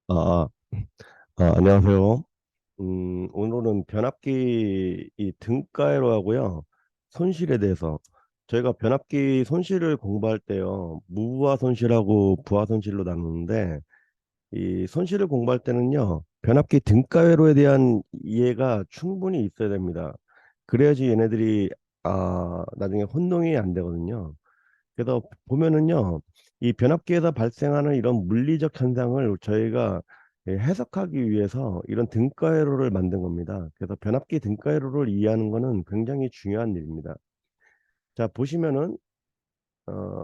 아, 안녕하세요. 오늘은 변압기 이 등가로 하고요. 손실에 대해서 저희가 변압기 손실을 공부할 때요. 무부하 손실하고 부하 손실로 나누는데 이 손실을 공부할 때는요. 변압기 등가회로에 대한 이해가 충분히 있어야 됩니다. 그래야지 얘네들이 나중에 혼동이 안 되거든요. 그래서 보면은요, 이 변압기에서 발생하는 이런 물리적 현상을 저희가 해석하기 위해서 이런 등가회로를 만든 겁니다. 그래서 변압기 등가회로를 이해하는 것은 굉장히 중요한 일입니다. 자, 보시면은, 어,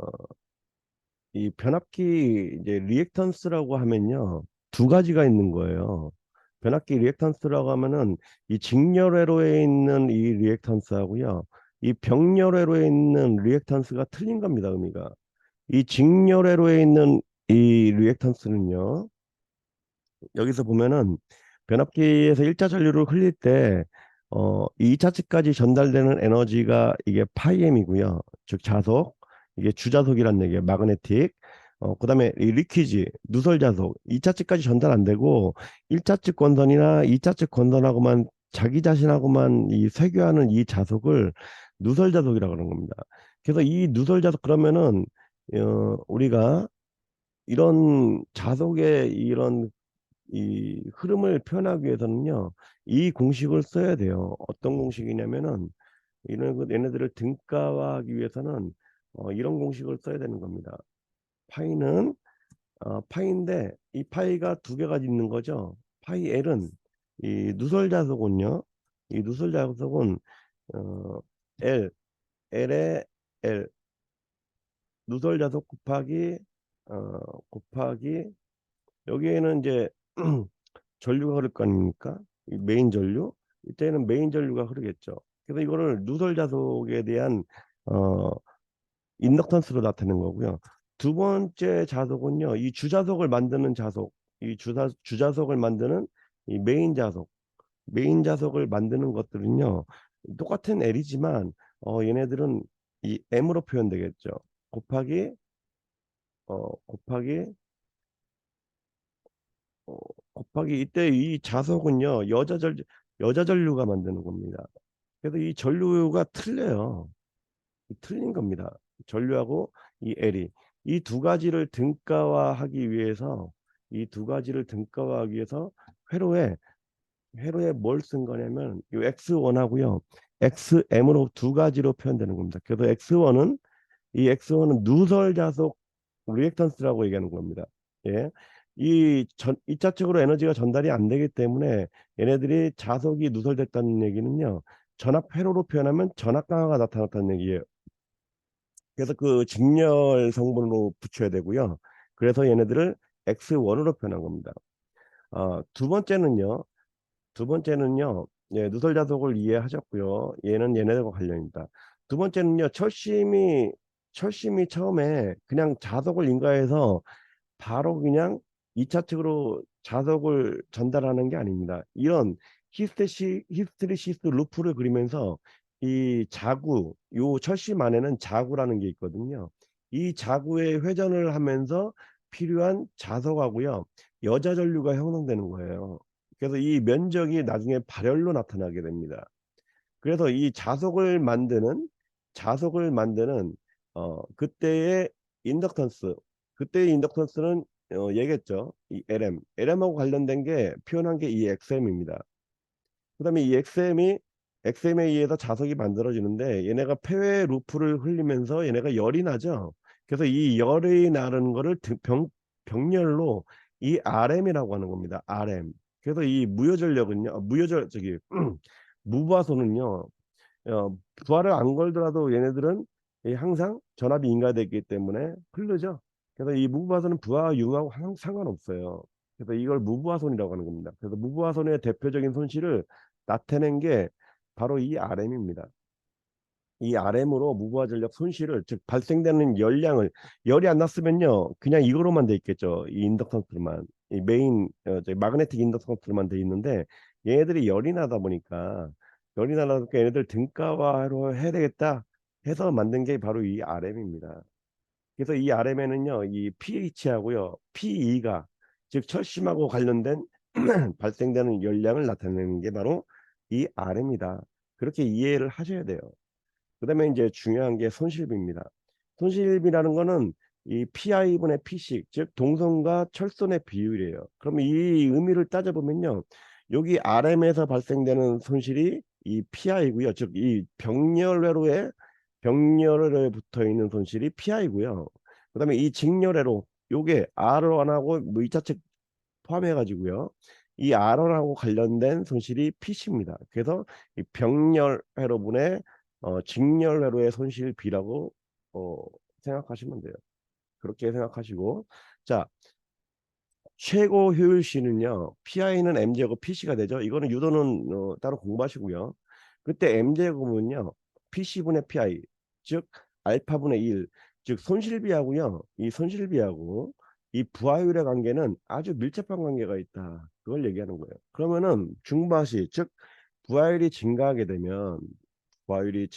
이 변압기 이제 리액턴스라고 하면요, 두 가지가 있는 거예요. 변압기 리액턴스라고 하면은 이 직렬회로에 있는 이 리액턴스하고요, 이 병렬회로에 있는 리액턴스가 틀린 겁니다, 의미가. 이 직렬회로에 있는 이 리액턴스는요. 여기서 보면은 변압기에서 1차 전류를 흘릴 때 이 2차 측까지 전달되는 에너지가 이게 파이엠이고요. 즉 자속, 이게 주자속이란 얘기예요. 마그네틱. 그다음에 이 리퀴지, 누설 자속. 2차 측까지 전달 안 되고 1차 측 권선이나 2차 측 권선하고만 자기 자신하고만 이 세교하는 이 자속을 누설 자속이라고 하는 겁니다. 그래서 이 누설 자속 그러면은 우리가 이런 자석의 이런 이 흐름을 표현하기 위해서는요, 이 공식을 써야 돼요. 어떤 공식이냐면은 얘네들을 등가화하기 위해서는 이런 공식을 써야 되는 겁니다. 파이는 파이인데 이 파이가 두 개가 있는 거죠. 파이 L은 이 누설 자석은요, 이 누설 자석은 어, L L의 L 누설 자석 곱하기 여기에는 이제 전류가 흐를 거 아닙니까? 이 메인 전류. 이때는 메인 전류가 흐르겠죠. 그래서 이거를 누설 자속에 대한 어, 인덕턴스로 나타내는 거고요. 두 번째 자속은요. 이 주자속을 만드는 자속, 이 주자속을 만드는 이 메인 자속을 만드는 것들은요. 똑같은 L이지만 얘네들은 이 M으로 표현되겠죠. 곱하기 곱하기 어, 곱하기 이때 이 자석은요 여자 전류가 만드는 겁니다. 그래서 이 전류가 틀려요. 틀린 겁니다. 전류하고 이 L이 이 두 가지를 등가화하기 위해서 이 두 가지를 등가화하기 위해서 회로에 뭘 쓴 거냐면 이 X1하고요 XM으로 두 가지로 표현되는 겁니다. 그래서 X1은 누설 자속 리액턴스라고 얘기하는 겁니다. 예. 이차측으로 에너지가 전달이 안 되기 때문에 얘네들이 자석이 누설됐다는 얘기는요. 전압 회로로 표현하면 전압 강화가 나타났다는 얘기예요. 그래서 그 직렬 성분으로 붙여야 되고요. 그래서 얘네들을 X1으로 표현한 겁니다. 두 번째는요. 예, 누설 자석을 이해하셨고요. 얘는 얘네들과 관련입니다. 두 번째는요. 철심이 처음에 그냥 자석을 인가해서 바로 그냥 2차 측으로 자석을 전달하는 게 아닙니다. 이런 히스테리시스 루프를 그리면서 이 자구, 요 철심 안에는 자구라는 게 있거든요. 이 자구의 회전을 하면서 필요한 자석하고요. 여자 전류가 형성되는 거예요. 그래서 이 면적이 나중에 발열로 나타나게 됩니다. 그래서 이 자석을 만드는 그때의 인덕턴스 그때의 인덕턴스는 얘기했죠. 이 LM하고 관련된 게 표현한 게 이 XM입니다. 그다음에 이 XM에 의해서 자석이 만들어지는데 얘네가 폐회 루프를 흘리면서 얘네가 열이 나죠. 그래서 이 열이 나는 거를 병렬로 이 RM이라고 하는 겁니다. RM. 그래서 이 무효전력은요. 무효절 저기 무부하선은요. 부하를 안 걸더라도 얘네들은 항상 전압이 인가되기 때문에 흐르죠. 그래서 이 무부하선은 부하와 유하고 항상 상관없어요. 그래서 이걸 무부하선이라고 하는 겁니다. 그래서 무부하선의 대표적인 손실을 나타낸 게 바로 이 RM입니다. 이 RM으로 무부하 전력 손실을 즉 발생되는 열이 안 났으면요 그냥 이거로만 돼 있겠죠. 이 인덕턴스만 이 메인 마그네틱 인덕턴스만 돼 있는데 얘네들이 열이 나다 보니까 얘네들 등가화로 해야 되겠다 해서 만든 게 바로 이 RM입니다. 그래서 이 RM에는요 이 pH하고요 PE가 즉 철심하고 관련된 발생되는 열량을 나타내는 게 바로 이 R입니다. 그렇게 이해를 하셔야 돼요. 그다음에 이제 중요한 게 손실비입니다. 손실비라는 거는 이 PI분의 P씩, 즉 동선과 철선의 비율이에요. 그러면 이 의미를 따져보면요, 여기 RM에서 발생되는 손실이 이 PI고요. 즉 이 병렬회로에 붙어 있는 손실이 PI고요. 그다음에 이 직렬회로 요게 R1하고 뭐 2차측 포함해 가지고요. 이 R1하고 관련된 손실이 P씨입니다. 그래서 이 병렬회로분의 직렬회로의 손실 B라고 어, 생각하시면 돼요. 그렇게 생각하시고, 자, 최고 효율 C는요, PI는 M제곱 PC가 되죠. 이거는 유도는 따로 공부하시고요. 그때 M제곱은요, PC분의 PI, 즉 알파분의 1, 즉 손실비하고요, 이 손실비하고 이 부하율의 관계는 아주 밀접한 관계가 있다. 그걸 얘기하는 거예요. 그러면은 중바시, 즉 부하율이 증가하게 되면 부하율이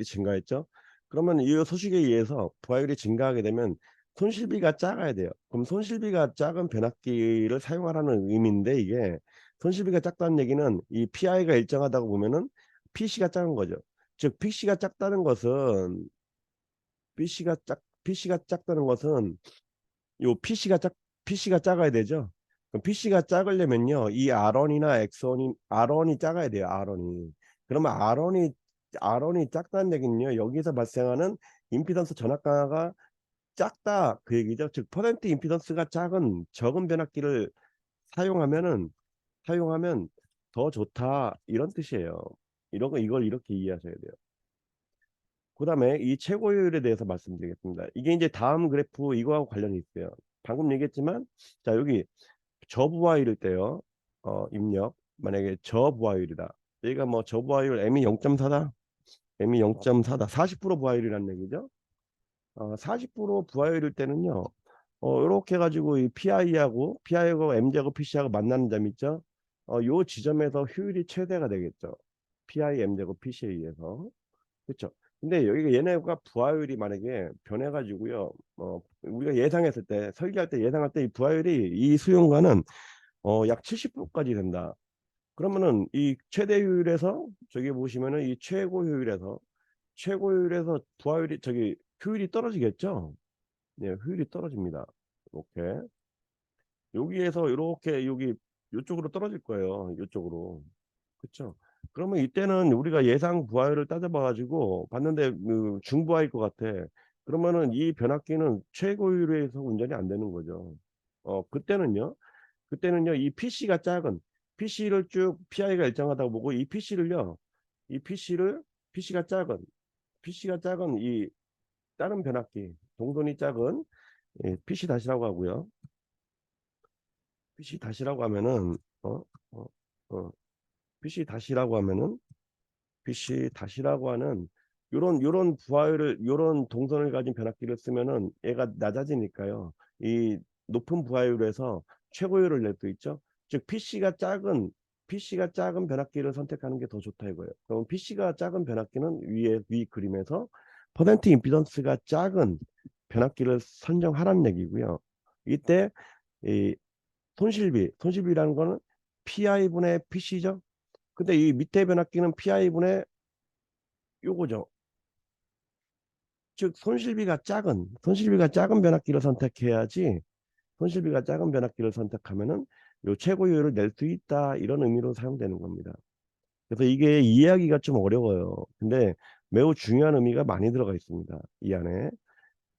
증가했죠. 그러면 이 소식에 의해서 부하율이 증가하게 되면 손실비가 작아야 돼요. 그럼 손실비가 작은 변압기를 사용하라는 의미인데, 이게 손실비가 작다는 얘기는 이 PI가 일정하다고 보면은 PC가 작은 거죠. 즉 PC가 작다는 것은 PC가 작다는 것은 요 PC가 작아야 되죠. 그럼 PC가 작으려면요, 이 R1이나 X1이 R1이 작아야 돼요. R1이. 그러면 R1이 작다는 얘기는요, 여기서 발생하는 임피던스 전압 강화가 작다 그 얘기죠. 즉 퍼센트 임피던스가 적은 변압기를 사용하면은 사용하면 더 좋다 이런 뜻이에요. 이걸 이렇게 이해하셔야 돼요. 그다음에 이 최고율에 대해서 말씀드리겠습니다. 이게 이제 다음 그래프 이거하고 관련이 있어요. 방금 얘기했지만, 자 여기 저부하율일 때요. 입력 만약에 저부하율이다. 여기가 뭐 저부하율 M이 0.4다. M이 0.4다. 40% 부하율이라는 얘기죠. 40% 부하율일 때는요. 이렇게 해가지고 이 PI하고 M제곱 PC하고 만나는 점 있죠. 요 지점에서 효율이 최대가 되겠죠. PI M제곱 PC에 의해서. 그렇죠. 근데 여기가 얘네가 부하율이 만약에 변해가지고요. 우리가 예상했을 때 설계할 때 예상할 때 이 부하율이 이 수용과는 약 70%까지 된다. 그러면은 이 최대 효율에서 저기 보시면은 이 최고 효율에서 부하율이 저기 효율이 떨어지겠죠. 네, 효율이 떨어집니다. 이렇게 여기에서 이렇게 여기 이쪽으로 떨어질 거예요. 이쪽으로. 그렇죠. 그러면 이때는 우리가 예상 부하율을 따져봐가지고 봤는데 중부하일 것 같아. 그러면은 이 변압기는 최고율에서 운전이 안 되는 거죠. 그때는요 이 PC를 쭉 PI가 일정하다고 보고 이 PC를요 이 PC가 작은 이 다른 변압기 동선이 작은 PC 다시라고 하고요. PC 다시라고 하면은 어, 어, 어, PC 다시라고 하면은 PC 다시라고 하는 요런 부하율을 요런 동선을 가진 변압기를 쓰면은 얘가 낮아지니까요. 이 높은 부하율에서 최고율을 낼 수 있죠. 즉 PC가 작은 변압기를 선택하는 게 더 좋다 이거예요. 그럼 PC가 작은 변압기는 위 그림에서 퍼센트 임피던스가 작은 변압기를 선정하라는 얘기고요. 이때 이 손실비라는 거는 PI분의 PC죠. 근데 이 밑에 변압기는 PI분의 요거죠. 즉 손실비가 작은 변압기를 선택해야지. 손실비가 작은 변압기를 선택하면은 요 최고율을 낼 수 있다 이런 의미로 사용되는 겁니다. 그래서 이게 이해하기가 좀 어려워요. 근데 매우 중요한 의미가 많이 들어가 있습니다. 이 안에.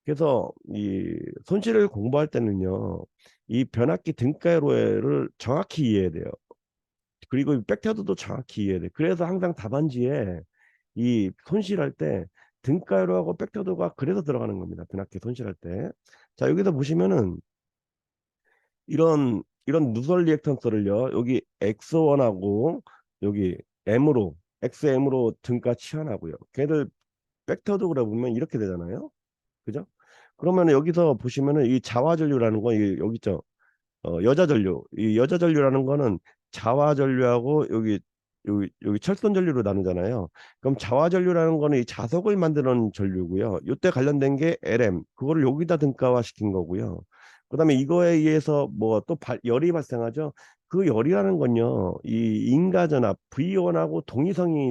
그래서 이 손실을 공부할 때는요, 이 변압기 등가로를 정확히 이해해야 돼요. 그리고 이 백테드도 정확히 이해해야 돼. 그래서 항상 답안지에 이 손실할 때 등가로하고 백테드가 그래서 들어가는 겁니다. 변압기 손실할 때. 자, 여기서 보시면은 이런 누설 리액턴스를요. 여기 X1하고 여기 XM으로 등가 치환하고요. 걔들 백테드 그래 보면 이렇게 되잖아요. 그죠? 그러면 여기서 보시면은 이 자화전류라는 거 여기 있죠. 여자 전류. 이 여자 전류라는 거는 자화 전류하고 여기 여기 철선 전류로 나누잖아요. 그럼 자화 전류라는 거는 이 자석을 만드는 전류고요. 이때 관련된 게 LM, 그거를 여기다 등가화 시킨 거고요. 그다음에 이거에 의해서 뭐 또 열이 발생하죠. 그 열이라는 건요, 이 인가전압 V1하고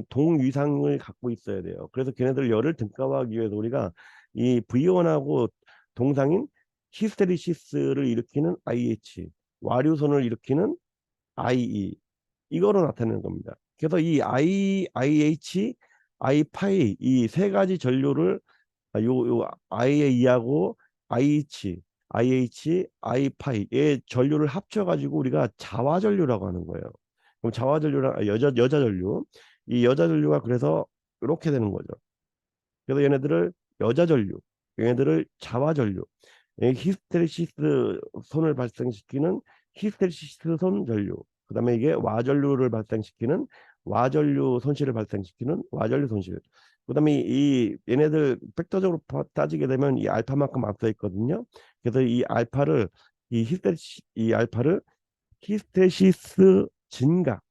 동위상을 갖고 있어야 돼요. 그래서 걔네들 열을 등가화하기 위해서 우리가 이 V1하고 동상인 히스테리시스를 일으키는 IH, 와류선을 일으키는 IE, 이거로 나타내는 겁니다. 그래서 이 IH, I파이 이 세 가지 전류를 요 IA하고 I파이의 전류를 합쳐가지고 우리가 자화 전류라고 하는 거예요. 그럼 자화 전류랑 여자 전류, 이 여자 전류가 그래서 이렇게 되는 거죠. 그래서 얘네들을 여자 전류, 얘네들을 자화 전류, 히스테리시스 손을 발생시키는 히스테리시스 손 전류, 그다음에 이게 와전류를 발생시키는 와전류 손실을 발생시키는 와전류 손실. 그다음에 이 얘네들 벡터적으로 따지게 되면 이 알파만큼 앞서 있거든요. 그래서 이 알파를 히스테시스 진각,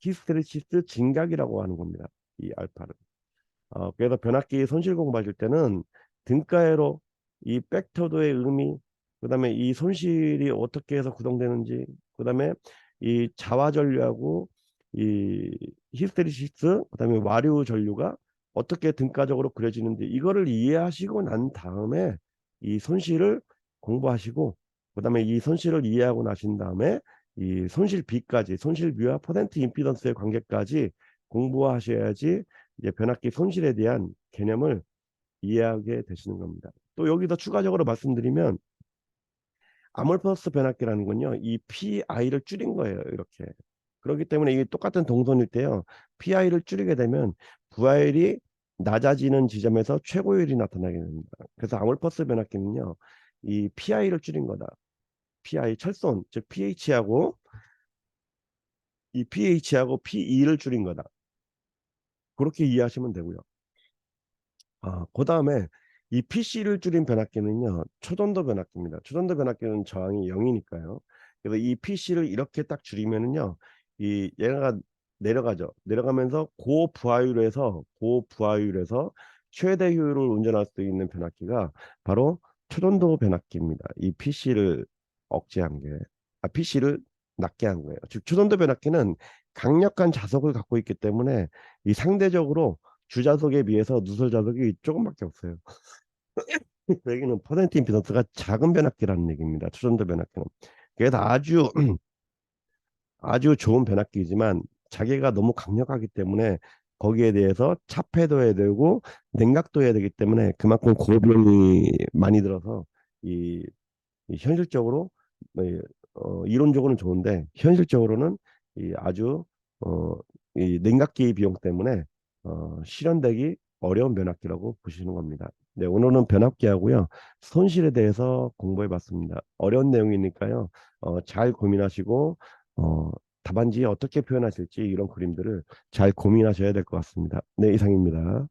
히스테리시스 진각이라고 하는 겁니다. 이 알파를. 그래서 변압기 손실 공부하실 때는 등가해로 이 벡터도의 의미, 그다음에 이 손실이 어떻게 해서 구동되는지, 그다음에 이 자화 전류하고 이 히스테리시스, 그다음에 와류 전류가 어떻게 등가적으로 그려지는지 이거를 이해하시고 난 다음에 이 손실을 공부하시고, 그다음에 이 손실을 이해하고 나신 다음에 이 손실비까지, 손실비와 퍼센트 임피던스의 관계까지 공부하셔야지 이제 변압기 손실에 대한 개념을 이해하게 되시는 겁니다. 또 여기서 추가적으로 말씀드리면 아몰퍼스 변압기라는 건요, 이 PI를 줄인 거예요. 이렇게. 그렇기 때문에 이게 똑같은 동선일 때요, PI를 줄이게 되면 부하율이 낮아지는 지점에서 최고율이 나타나게 됩니다. 그래서 아몰퍼스 변압기는요, 이 PI를 줄인 거다. PI 철선, 즉 PH하고 PE를 줄인 거다. 그렇게 이해하시면 되고요. 그 다음에 이 PC를 줄인 변압기는요, 초전도 변압기입니다. 초전도 변압기는 저항이 0이니까요. 그래서 이 PC를 이렇게 딱 줄이면은요, 이 얘가 내려가죠. 내려가면서 고부하율에서 최대 효율을 운전할 수 있는 변압기가 바로 초전도 변압기입니다. 이 PC를 억제한 게, PC를 낮게 한 거예요. 즉, 초전도 변압기는 강력한 자석을 갖고 있기 때문에 이 상대적으로 주자석에 비해서 누설 자석이 조금밖에 없어요. 여기는 퍼센트 임피던스가 작은 변압기라는 얘기입니다. 초전도 변압기는. 그래서 아주 좋은 변압기이지만 자기가 너무 강력하기 때문에 거기에 대해서 차폐도 해야 되고 냉각도 해야 되기 때문에 그만큼 고비용이 많이 들어서 이, 이 현실적으로 이론적으로는 좋은데 현실적으로는 이 아주 어, 이 냉각기 비용 때문에 실현되기 어려운 변압기라고 보시는 겁니다. 네, 오늘은 변압기하고요, 손실에 대해서 공부해 봤습니다. 어려운 내용이니까요, 잘 고민하시고 답안지에 어떻게 표현하실지 이런 그림들을 잘 고민하셔야 될 것 같습니다. 네, 이상입니다.